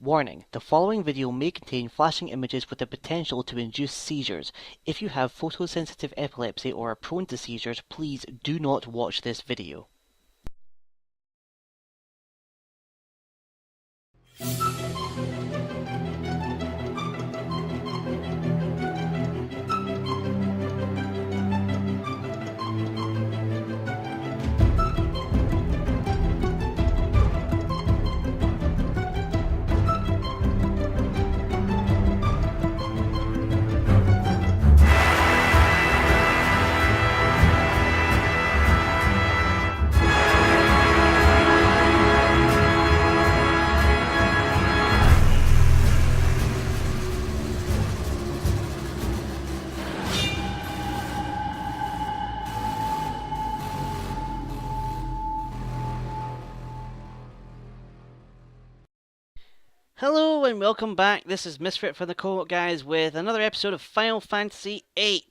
Warning: the following video may contain flashing images with the potential to induce seizures. If you have photosensitive epilepsy or are prone to seizures, please do not watch this video. Hello and welcome back. This is Misfit from the Coop guys with another episode of Final Fantasy VIII.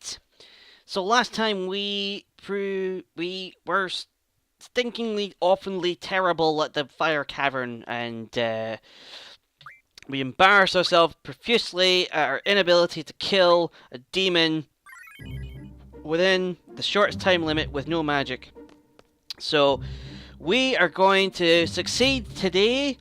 So last time we were stinkingly, awfully terrible at the fire cavern, and we embarrassed ourselves profusely at our inability to kill a demon within the shortest time limit with no magic. So we are going to succeed today,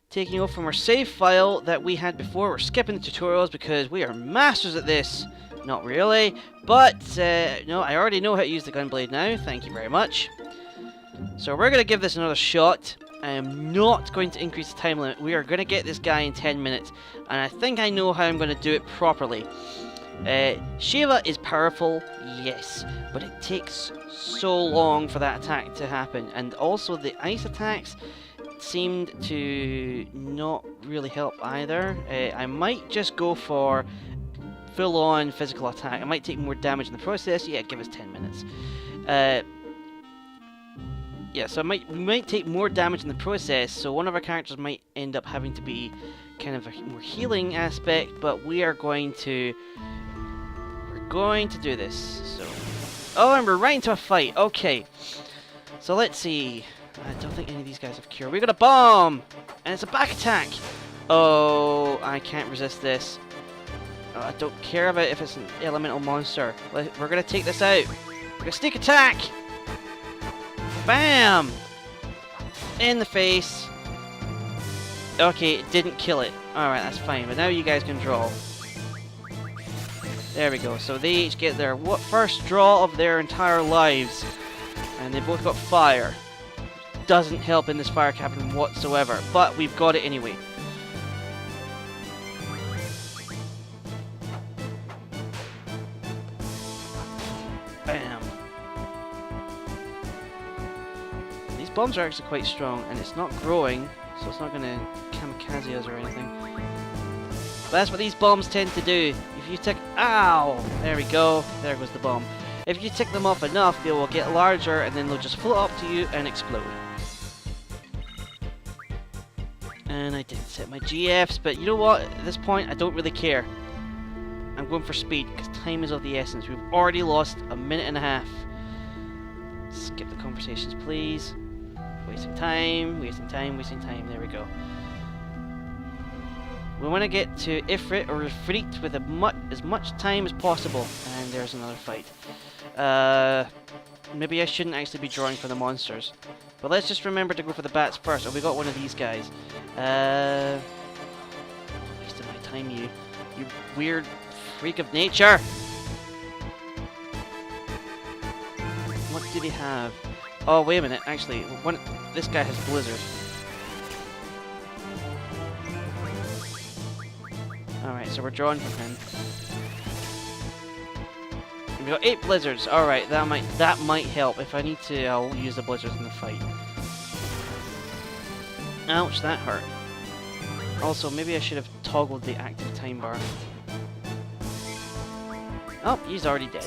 taking off from our save file that we had before. We're skipping the tutorials because we are masters at this. Not really, but no, I already know how to use the gunblade now. Thank you very much. So we're going to give this another shot. I am not going to increase the time limit. We are going to get this guy in 10 minutes, and I think I know how I'm going to do it properly. Shiva is powerful, yes, but it takes so long for that attack to happen, and also the ice attacks seemed to not really help either. I might just go for full-on physical attack. I might take more damage in the process. Yeah, give us 10 minutes. Yeah, so we might take more damage in the process, so one of our characters might end up having to be kind of a more healing aspect, but we're going to do this. So, oh, and we're right into a fight. Okay, so let's see. I don't think any of these guys have cure. We got a bomb! And it's a back attack! Oh, I can't resist this. Oh, I don't care about if it's an elemental monster. We're gonna take this out. We're gonna sneak attack! Bam! In the face. Okay, it didn't kill it. Alright, that's fine. But now you guys can draw. There we go. So they each get their first draw of their entire lives. And they both got fire. Doesn't help in this fire cavern whatsoever, but we've got it anyway. Bam. These bombs are actually quite strong, and it's not growing, so it's not going to kamikaze us or anything. But that's what these bombs tend to do. If you tick... Ow! There we go. There goes the bomb. If you tick them off enough, they will get larger, and then they'll just float up to you and explode. And I didn't set my GFs, but you know what? At this point, I don't really care. I'm going for speed, because time is of the essence. We've already lost a minute and a half. Skip the conversations, please. Wasting time, wasting time, wasting time. There we go. We want to get to Ifrit or Ifrit with as much time as possible. And there's another fight. Maybe I shouldn't actually be drawing for the monsters. But let's just remember to go for the bats first. Oh, we got one of these guys. Wasting my time, you weird freak of nature. What do they have? Oh, wait a minute. Actually, this guy has blizzard. Alright, so we're drawing from him. We got 8 blizzards. Alright, that might help. If I need to, I'll use the blizzards in the fight. Ouch, that hurt. Also, maybe I should have toggled the active time bar. Oh, he's already dead.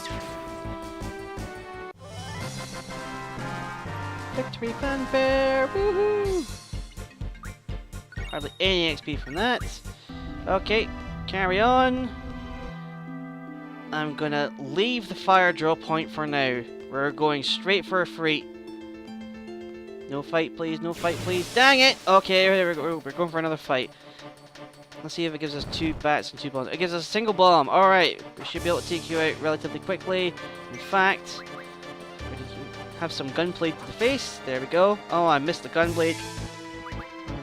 Victory fanfare! Woohoo! Hardly any XP from that. Okay, carry on. I'm gonna leave the fire drill point for now. We're going straight for a Ifrit. No fight, please. No fight, please. Dang it! Okay, there we go. We're going for another fight. Let's see if it gives us 2 bats and 2 bombs. It gives us a single bomb. Alright, we should be able to take you out relatively quickly. In fact, we have some gunblade to the face. There we go. Oh, I missed the gunblade.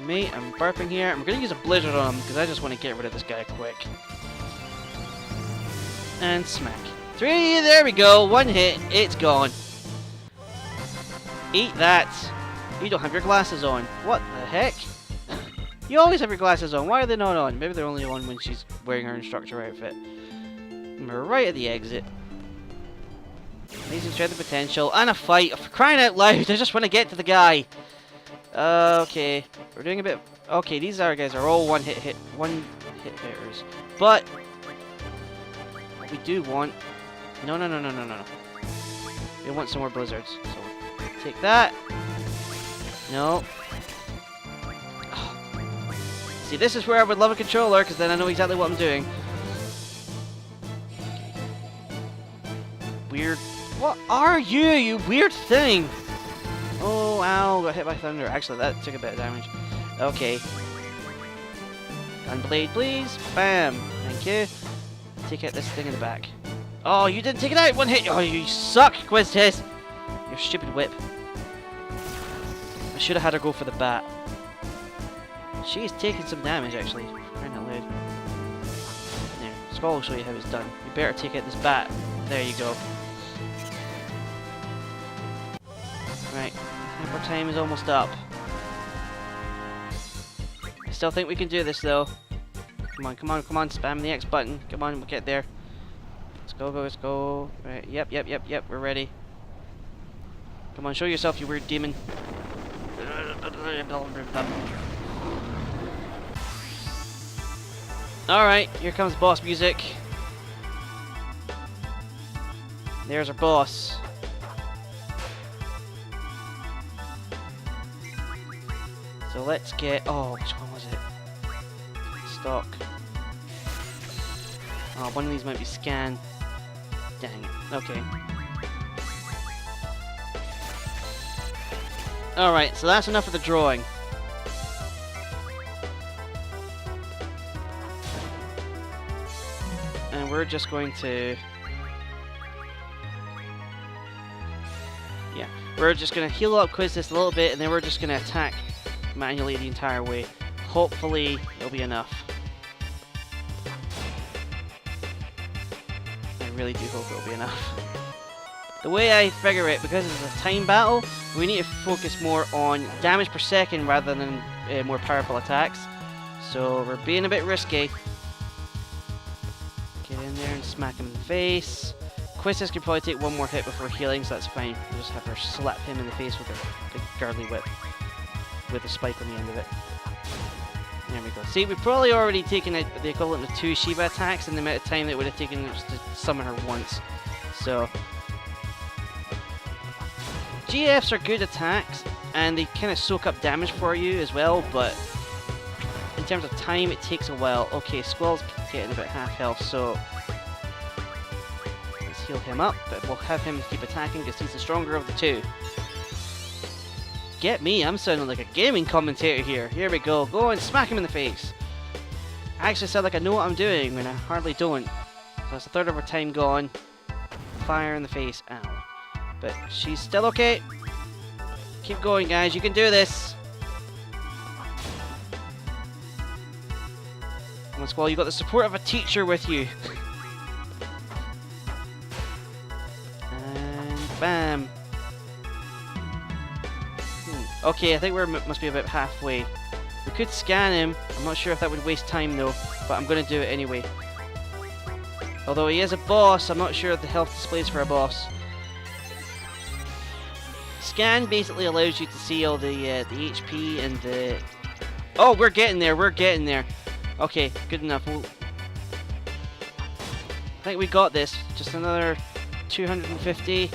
Mate, I'm burping here. I'm going to use a blizzard on him because I just want to get rid of this guy quick. And smack. 3, there we go. 1 hit. It's gone. Eat that. You don't have your glasses on. What the heck? You always have your glasses on. Why are they not on? Maybe they're only on when she's wearing her instructor outfit. And we're right at the exit. Amazing strength and potential. And a fight. For crying out loud. I just want to get to the guy. Okay. We're doing a bit... Okay, these guys are all one hit hitters. But... what we do want... No. We want some more blizzards. So, take that. No. See, this is where I would love a controller, because then I know exactly what I'm doing. Weird. What are you, you weird thing? Oh, ow, got hit by thunder. Actually, that took a bit of damage. Okay. Gunblade, please. Bam. Thank you. Take out this thing in the back. Oh, you didn't take it out. 1 hit. Oh, you suck, Quiz Test. Your stupid whip. I should have had her go for the bat. She's taking some damage, actually. Crying out loud. There. Skull will show you how it's done. You better take out this bat. There you go. Right. Our time is almost up. I still think we can do this, though. Come on. Spam the X button. Come on, we'll get there. Let's go. Right. Yep. We're ready. Come on, show yourself, you weird demon. Alright, here comes boss music. There's our boss. So let's get... oh, which one was it? Stock. Oh, one of these might be scan. Dang it. Okay. Alright, so that's enough of the drawing. And we're just going to... yeah, we're just going to heal up Quiz this a little bit, and then we're just going to attack manually the entire way. Hopefully, it'll be enough. I really do hope it'll be enough. The way I figure it, because it's a time battle, we need to focus more on damage per second rather than more powerful attacks. So we're being a bit risky. Get in there and smack him in the face. Quistis can probably take 1 more hit before healing, so that's fine. We'll just have her slap him in the face with her big girly whip. With a spike on the end of it. There we go. See, we've probably already taken the equivalent of 2 Shiva attacks in the amount of time that it would have taken us to summon her once. So... GFs are good attacks, and they kind of soak up damage for you as well, but in terms of time, it takes a while. Okay, Squall's getting about half health, so let's heal him up, but we'll have him keep attacking because he's the stronger of the 2. Get me, I'm sounding like a gaming commentator here. Here we go, go and smack him in the face. I actually sound like I know what I'm doing when I hardly don't. So that's a third of our time gone. Fire in the face, ow. But she's still okay. Keep going, guys. You can do this. Come on, Squall. You got the support of a teacher with you. And bam. Okay, I think we must be about halfway. We could scan him. I'm not sure if that would waste time though, but I'm going to do it anyway. Although he is a boss, I'm not sure if the health displays for a boss. Scan basically allows you to see all the HP and the... oh, we're getting there. Okay, good enough. I think we got this. Just another 250,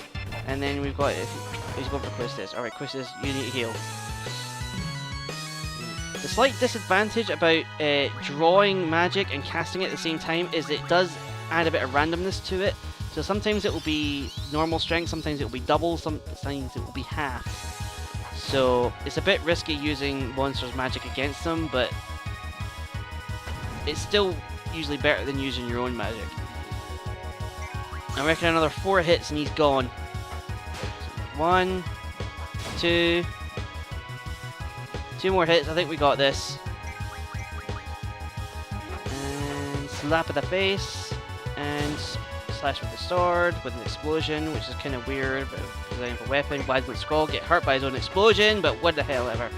and then we've got it. He's going for Quistis. Alright, Quistis, you need to heal. The slight disadvantage about drawing magic and casting it at the same time is it does add a bit of randomness to it. So sometimes it will be normal strength, sometimes it will be double, sometimes it will be half. So it's a bit risky using monsters' magic against them, but it's still usually better than using your own magic. I reckon another 4 hits and he's gone. 1, 2, 2 more hits. I think we got this. And slap at the face, and slash with the sword with an explosion, which is kind of weird. But design for weapon. Why doesn't Skull get hurt by his own explosion? But what the hell ever.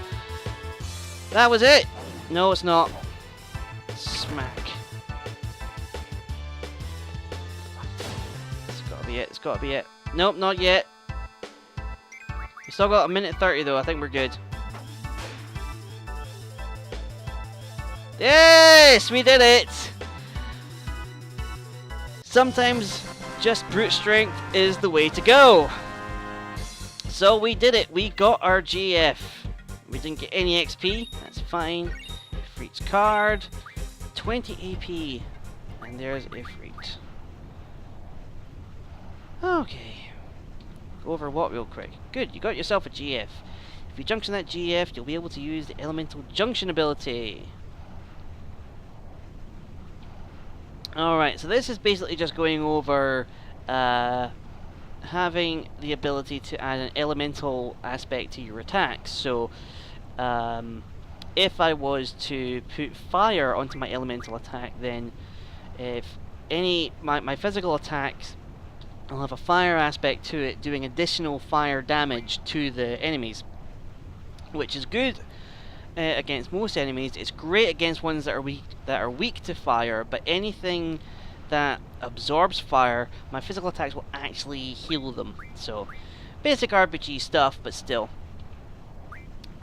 That was it. No, it's not. Smack. It's gotta be it. It's gotta be it. Nope, not yet. We still got 1:30 though. I think we're good. Yes, we did it. Sometimes just brute strength is the way to go. So we did it. We got our GF. We didn't get any XP. That's fine. Ifrit's card. 20 AP. And there's Ifrit. Okay. Go over what real quick. Good, you got yourself a GF. If you junction that GF, you'll be able to use the Elemental Junction ability. Alright, so this is basically just going over having the ability to add an elemental aspect to your attacks. So, if I was to put fire onto my elemental attack, then if my physical attacks will have a fire aspect to it, doing additional fire damage to the enemies, which is good against most enemies. It's great against ones that are weak to fire, but anything that absorbs fire, my physical attacks will actually heal them. So, basic RPG stuff, but still.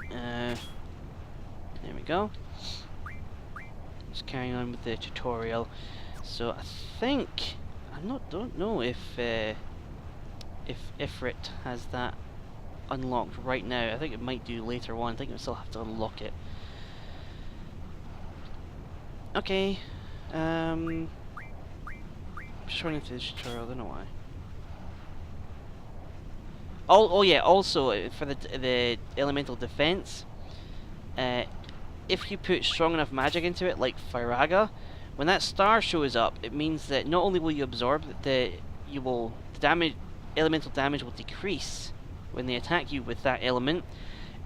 There we go. Just carrying on with the tutorial. So I think don't know if Ifrit has that unlocked right now. I think it might do later on. I think we still have to unlock it. Okay. Just running through this tutorial. I don't know why. Oh yeah. Also for the elemental defense, if you put strong enough magic into it, like Firaga, when that star shows up, it means that not only will you absorb elemental damage will decrease when they attack you with that element.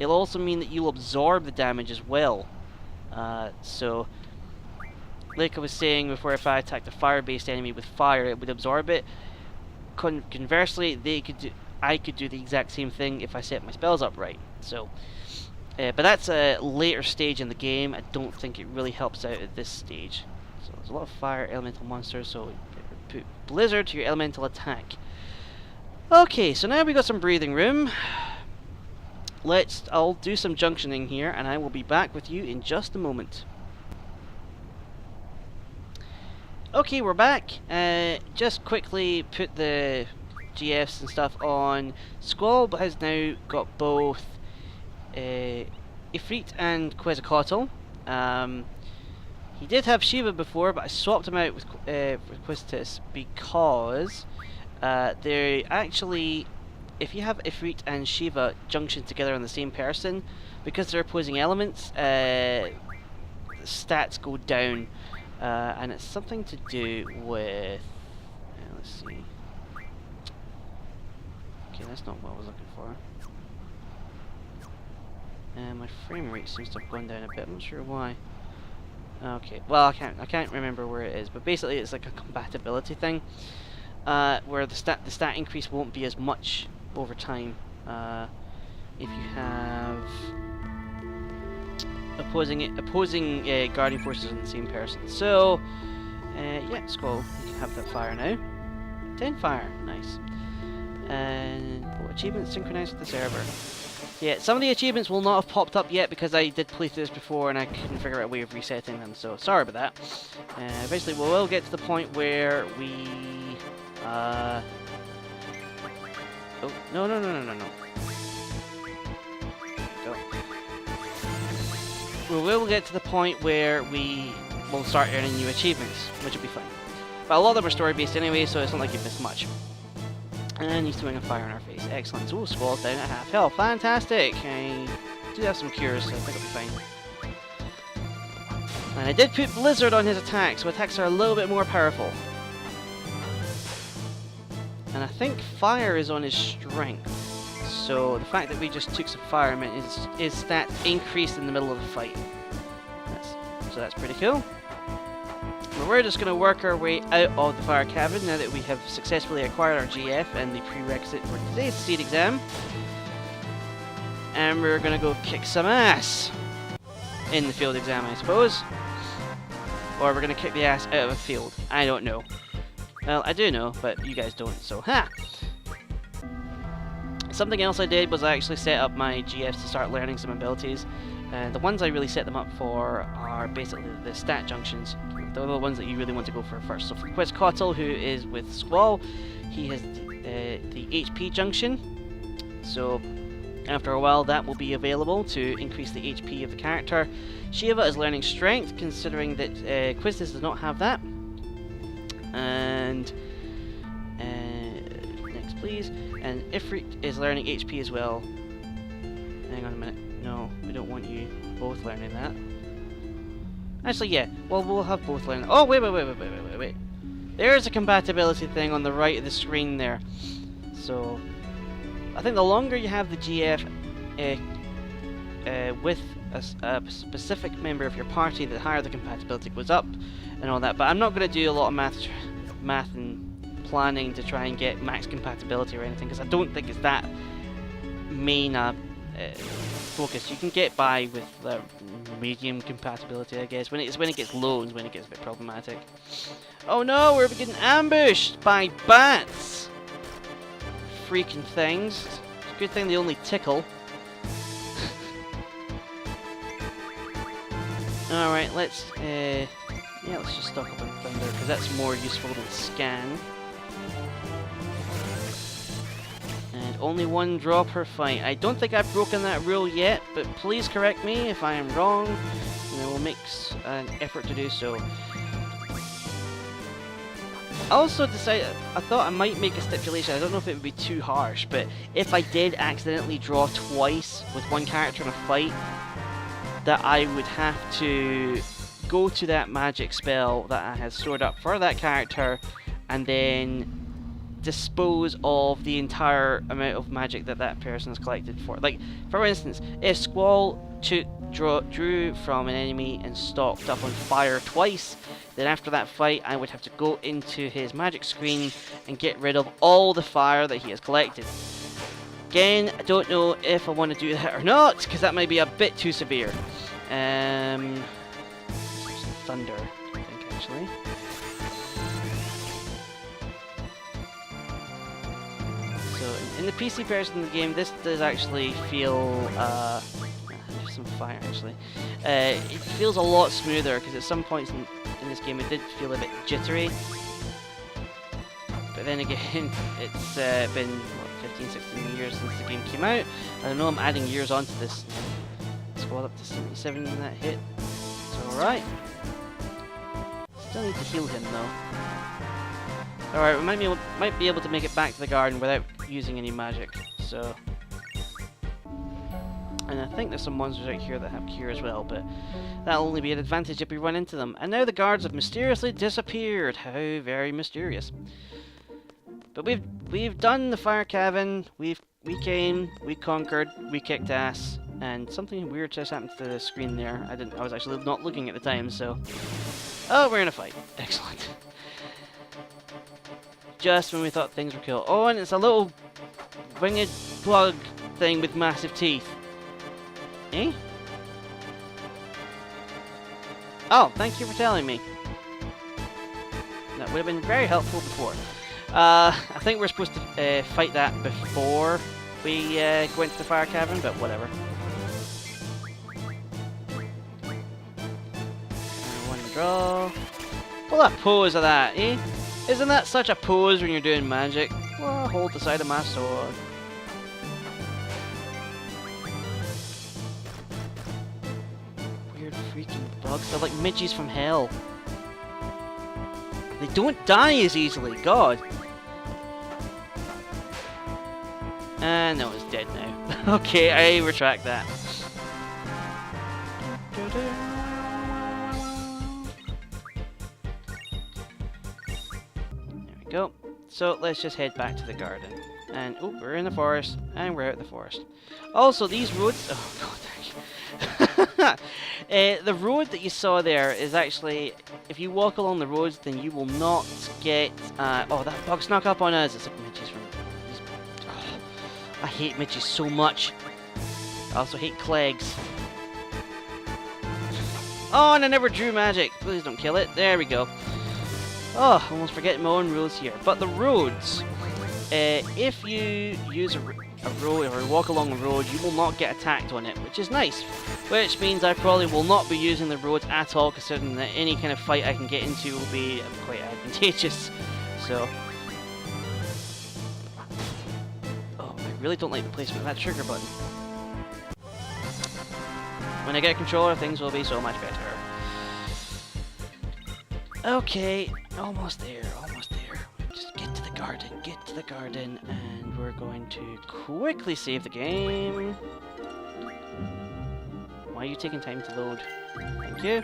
It'll also mean that you'll absorb the damage as well. So, like I was saying before, if I attacked a fire-based enemy with fire, it would absorb it. Conversely, I could do the exact same thing if I set my spells up right. So, but that's a later stage in the game. I don't think it really helps out at this stage. So there's a lot of fire elemental monsters, so put Blizzard to your elemental attack. Okay, so now we got some breathing room. I'll do some junctioning here, and I will be back with you in just a moment. Okay, we're back. Just quickly put the GFs and stuff on. Squall has now got both Ifrit and Quetzalcoatl. He did have Shiva before, but I swapped him out with Quistis because they actually, if you have Ifrit and Shiva junctioned together on the same person, because they're opposing elements, the stats go down, and it's something to do with. Let's see. Okay, that's not what I was looking for. My frame rate seems to have gone down a bit. I'm not sure why. Okay, well I can't remember where it is, but basically it's like a compatibility thing, where the stat increase won't be as much over time if you have opposing guardian forces in the same person. So yeah, Skull, you can have that fire now. 10 fire, nice. And achievements synchronized with the server. Yeah, some of the achievements will not have popped up yet because I did play through this before and I couldn't figure out a way of resetting them, so sorry about that. Eventually we will get to the point where we... Oh, no. Go. We will get to the point where we will start earning new achievements, which will be fun. But a lot of them are story-based anyway, so it's not like you miss much. And he's throwing a fire in our face. Excellent. So Squall's down at half health. Fantastic. I do have some cures, so I think I'll be fine. And I did put Blizzard on his attack, so attacks are a little bit more powerful. And I think fire is on his strength. So the fact that we just took some fire meant his stats increased in the middle of the fight. So that's pretty cool. Well, we're just going to work our way out of the fire cavern now that we have successfully acquired our GF and the prerequisite for today's seed exam. And we're going to go kick some ass in the field exam, I suppose. Or we're going to kick the ass out of a field. I don't know. Well, I do know, but you guys don't, so ha! Something else I did was I actually set up my GFs to start learning some abilities. And the ones I really set them up for are basically the stat junctions. They're the ones that you really want to go for first. So for Quetzalcoatl, who is with Squall, he has the HP junction. So after a while that will be available to increase the HP of the character. Shiva is learning strength, considering that Quiztis does not have that. And next please. And Ifrit is learning HP as well. Hang on a minute. No, we don't want you both learning that. Actually, yeah. Well, we'll have both learning. Oh, wait. There's a compatibility thing on the right of the screen there. So, I think the longer you have the GF with a specific member of your party, the higher the compatibility goes up and all that. But I'm not going to do a lot of math and planning to try and get max compatibility or anything, because I don't think it's that main focus. You can get by with medium compatibility, I guess. When it gets low is when it gets a bit problematic. Oh no, we're getting ambushed by bats! Freaking things. It's a good thing they only tickle. Alright, let's just stock up on Thunder, because that's more useful than Scan. And only one draw per fight. I don't think I've broken that rule yet, but please correct me if I am wrong, and I will make an effort to do so. I also decided, I thought I might make a stipulation, I don't know if it would be too harsh, but if I did accidentally draw twice with one character in a fight, that I would have to go to that magic spell that I had stored up for that character, and then dispose of the entire amount of magic that that person has collected for. Like, for instance, if Squall drew from an enemy and stocked up on fire twice, then after that fight I would have to go into his magic screen and get rid of all the fire that he has collected. Again, I don't know if I want to do that or not, because that might be a bit too severe. Thunder, I think, actually. So, in the PC version of the game, this does actually feel, there's some fire, actually. It feels a lot smoother, because at some points in this game it did feel a bit jittery. But then again, it's been, what, 15, 16 years since the game came out. I don't know, I'm adding years onto this. Squad up to 77 in that hit. It's alright. Still need to heal him though. Alright, we might be able to make it back to the garden without using any magic, so... And I think there's some monsters out here that have cure as well, but that'll only be an advantage if we run into them. And now the guards have mysteriously disappeared. How very mysterious. But we've done the fire cavern. We came, we conquered, we kicked ass, and something weird just happened to the screen there. I was actually not looking at the time, so... Oh, we're in a fight. Excellent. Just when we thought things were cool. Oh, and it's a little winged bug thing with massive teeth. Eh? Oh, thank you for telling me. That would have been very helpful before. I think we're supposed to fight that before we go into the fire cavern, but whatever. One draw. Well, that pose of that, eh? Isn't that such a pose when you're doing magic? Well, hold the side of my sword. Weird freaking bugs. They're like midges from hell. They don't die as easily, God. No, it's dead now. Okay, I retract that. There we go. So let's just head back to the garden. And, oh, we're in the forest, and we're out of the forest. Also, these roads... Oh, God, the road that you saw there is actually... If you walk along the roads, then you will not get... oh, that bug snuck up on us. It's like midges from... Oh, I hate midges so much. I also hate Clegs. Oh, and I never drew magic. Please don't kill it. There we go. Oh, almost forgetting my own rules here. But the roads... if you use a road or walk along a road, you will not get attacked on it, which is nice. Which means I probably will not be using the roads at all, considering that any kind of fight I can get into will be quite advantageous. So, oh, I really don't like the placement of that trigger button. When I get a controller, things will be so much better. Okay, almost there, almost there. Just get to the garden, and we're going to quickly save the game. Why are you taking time to load? Thank you.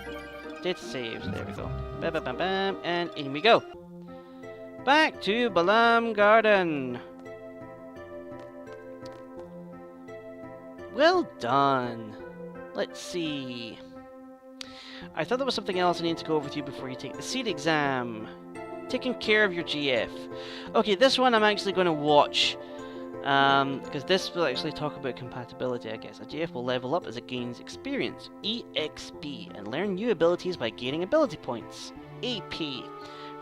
Data saves, there we go. Bam, bam, bam, bam, and in we go. Back to Balam Garden. Well done. Let's see. I thought there was something else I need to go over with you before you take the seed exam. Taking care of your GF. Okay, this one I'm actually going to watch. Because this will actually talk about compatibility, I guess. A GF will level up as it gains experience, EXP, and learn new abilities by gaining ability points, AP.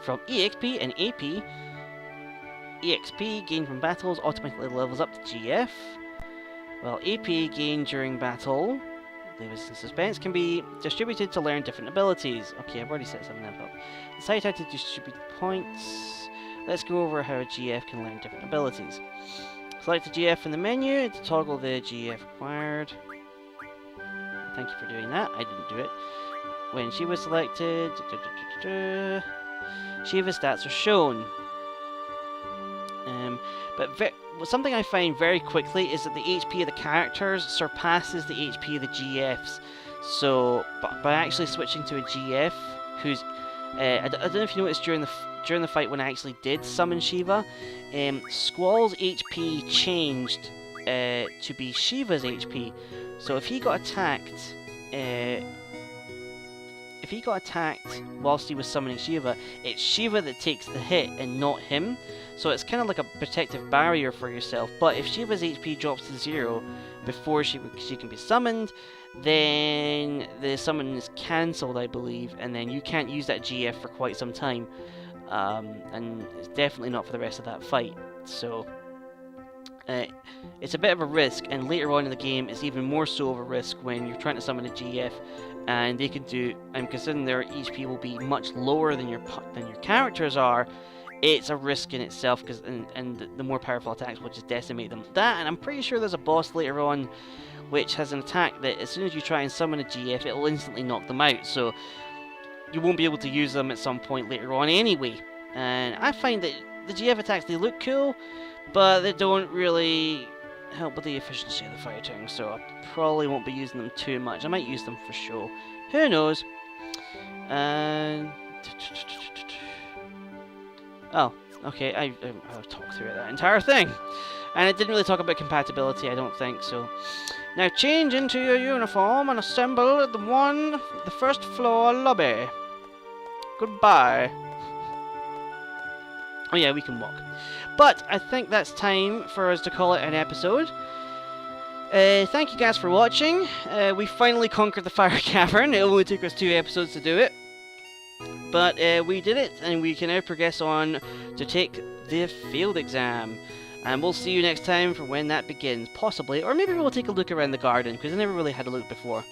From EXP and AP, EXP gained from battles automatically levels up the GF, while AP gained during battle, leave us in suspense, can be distributed to learn different abilities. Okay, I've already set something up. Decide how to distribute points. Let's go over how a GF can learn different abilities. Select the GF in the menu to toggle the GF required. Thank you for doing that. I didn't do it. When Shiva was selected, Shiva's stats are shown. But something I find very quickly is that the HP of the characters surpasses the HP of the GFs. So, by actually switching to a GF, who's I don't know if you noticed during the fight when I actually did summon Shiva, Squall's HP changed to be Shiva's HP. So if he got attacked, whilst he was summoning Shiva, it's Shiva that takes the hit and not him. So it's kind of like a protective barrier for yourself. But if Shiva's HP drops to 0 before she can be summoned, then the summon is cancelled, I believe, and then you can't use that GF for quite some time. And it's definitely not for the rest of that fight. So it's a bit of a risk, and later on in the game it's even more so of a risk when you're trying to summon a GF, and they can do, I'm considering their HP will be much lower than your characters are. It's a risk in itself, because and the more powerful attacks will just decimate them. That, and I'm pretty sure there's a boss later on which has an attack that as soon as you try and summon a GF, it'll instantly knock them out. So you won't be able to use them at some point later on anyway. And I find that the GF attacks, they look cool, but they don't really help with the efficiency of the fighting. So I probably won't be using them too much. I might use them for show. Who knows? And oh, okay, I'll talk through that entire thing. And it didn't really talk about compatibility, I don't think, so. Now change into your uniform and assemble at the first floor lobby. Goodbye. Oh yeah, we can walk. But I think that's time for us to call it an episode. Thank you guys for watching. We finally conquered the Fire Cavern. It only took us 2 episodes to do it. But we did it, and we can now progress on to take the field exam. And we'll see you next time for when that begins, possibly. Or maybe we'll take a look around the garden, because I never really had a look before.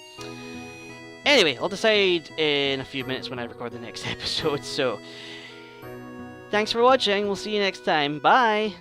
Anyway, I'll decide in a few minutes when I record the next episode, so. Thanks for watching, we'll see you next time, bye!